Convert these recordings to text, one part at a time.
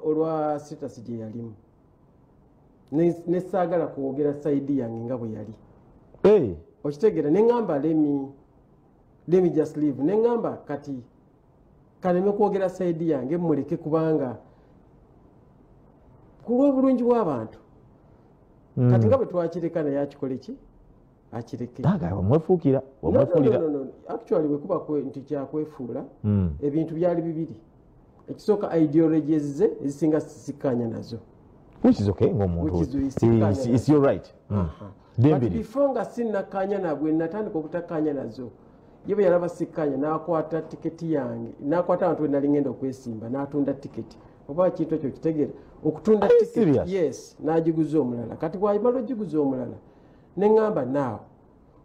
olwa status gye yalimu nesaagala kwogera saidi yange nga bwe yali okitegeera neŋŋamba lemi just leave neŋŋamba kati kaleme kwogera saidi yange muleke kubanga ku lw'obulungi bw'abantu kati nga bwe twakireka naye akikole ki akireke wamwefuukira actually bwe kuba nti kyakwefuula ebintu byali bibiri ekisooka ideologies ze ezisinga sisikkaanya nazo which is okay ng'omuntu is your right but before nga sinnakkaanya nabwe natandika obutakkaanya nazo ye bwe yalaba sikkaanya n'akwata tiketi yange n'akwata abantu bwe nali ngenda okwesimba n'atunda tiketi oba kintu ekyo kitegeera okutunda tiketi yes n'agiguza omulala kati bw'amala ogiguza omulala neŋŋamba naawe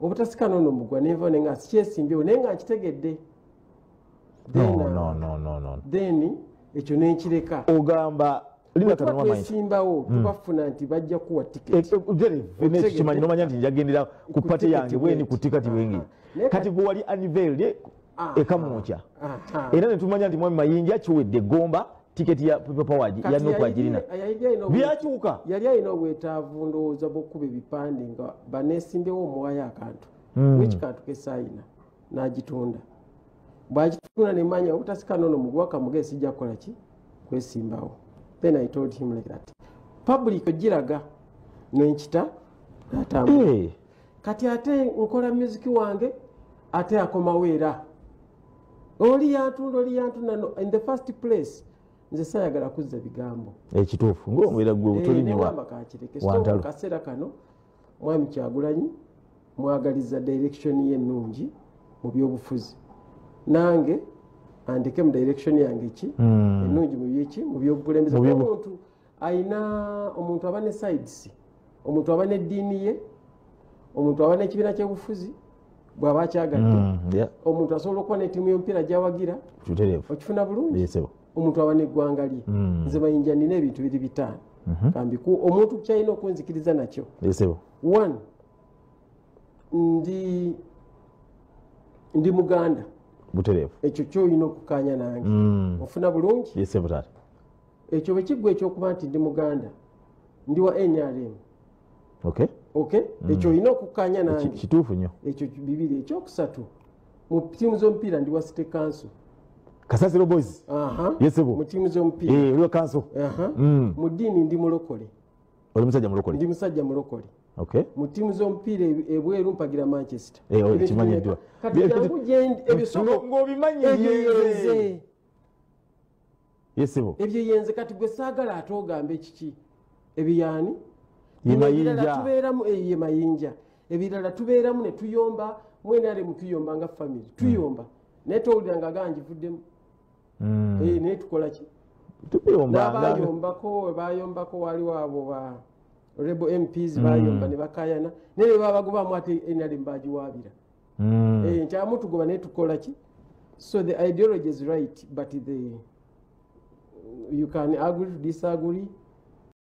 obutasikana ono mugwa nenva nenga sikyesimbyewo naye nga nkitegedde then ekyo nenkireka ogamba twesimbawo tubafuna nti bajja kuwa kimanyi nomanya nti njagendera ku pate yange bweni ku tikati wengi kati gwe wali anniversary ekamwokya era netumanya nti mwami Mayinja kiwedde gomba tiketi ya papawaji ya NUP agirina byakyuka yali alina obwetaavu ndowooza bw'okkuba ebipande nga baneesimbyewo omuwayo akantu wekikantu kesaayina n'agitunda bw'agitunda nemanya obutasikana ono mugwaka muge sijja kukola ki kwesimbawo. Then I told him like that public ogiraga nenkita natambula kati ate nkola music wange ate akomawo era oli yantunda no in the first place nze sayagala kuzza bigambo ekituufu ng'omwera gwe otolinyiwa wantalo kaseera kano mwami Kyagulanyi mwagaliza direction ye ennungi mu byobufuzi nange andike mu direction yange ki ennungi mu byeki mu byobukulembeze omuntu ayina omuntu aba ne sides omuntu aba n'eddiini ye omuntu aba n'ekibiina ky'obufuzi bw'aba akyagadde omuntu asobola okuba n'ettiimu y'omupiira gy'awagira okifuna bulungi omuntu aba n'eggwanga lye nze Mayinja nina ebintu biri bitaano kambi omuntu kyalina okunzikiriza nakyo one ndi Muganda butereevu ekyo kyolina okukkaanya nange ofuna bulungi ekyo bwe kiggwa ekyokuba nti ndi Muganda ndi wa NRM ekyo olina okukkaanya nange kituufu nnyo ekyo bibiri ekyokusatu mu ttiimu z'omupiira ndi wa City Council Kasasiro boys yesebo mu ttiimu z'omupiira oli wa council mu ddiini ndi mulokole oli musajja mulokole ndi musajja mulokole mu ttiimu z'omupiira ebweru mpagira Manchester kimanyiddwa kati jangu ng'obimanyi yesebo ebyo yenze kati gwe saagala ate ogambe kiki ebyani Mayinja tubeeramu ye Mayinja ebirala tubeeramu ne tuyomba mwenale mutuyomba nga family tuyomba naye towulira nga ganjivuddemu naye tukola ki bayombako waliwo abo ba Rebel MPs bayomba ne bakayana naye babagobamu ate enale mbagiwaabira nkyamutugoba naye tukola ki so the ideology is right but you can agree to disagree